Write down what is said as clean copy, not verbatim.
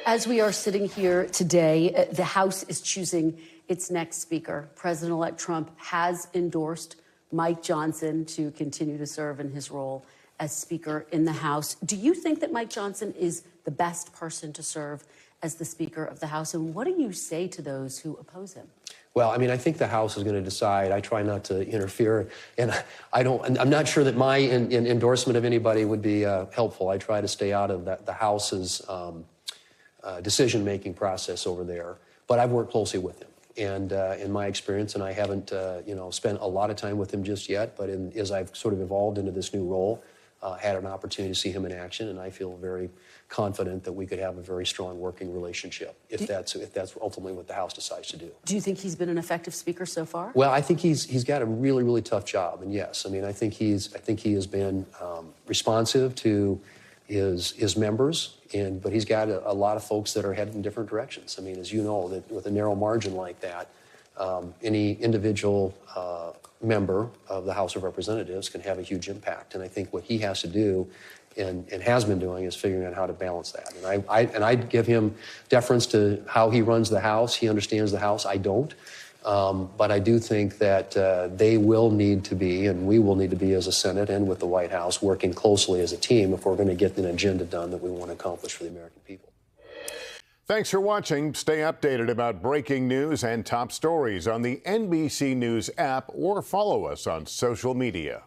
As we are sitting here today, the House is choosing its next speaker. President-elect Trump has endorsed Mike Johnson to continue to serve in his role as Speaker in the House. Do you think that Mike Johnson is the best person to serve as the Speaker of the House? And what do you say to those who oppose him? Well, I mean, I think the House is going to decide. I try not to interfere, and I'm not sure that my endorsement of anybody would be helpful. I try to stay out of the House's decision-making process over there. But I've worked closely with him, and in my experience, and I haven't, spent a lot of time with him just yet. But as I've sort of evolved into this new role, had an opportunity to see him in action, and I feel very confident that we could have a very strong working relationship if that's ultimately what the House decides to do. Do you think he's been an effective speaker so far? Well, I think he's got a really, really tough job, and yes, I mean, I think he has been responsive to his members, but he's got a lot of folks that are headed in different directions. I mean, as you know, that with a narrow margin like that, any individual member of the House of Representatives can have a huge impact. And I think what he has to do and has been doing is figuring out how to balance that. And I give him deference to how he runs the House. He understands the House. I don't. But I do think that they will need to be, and we will need to be as a Senate and with the White House, working closely as a team if we're going to get an agenda done that we want to accomplish for the American people. Thanks for watching. Stay updated about breaking news and top stories on the NBC News app or follow us on social media.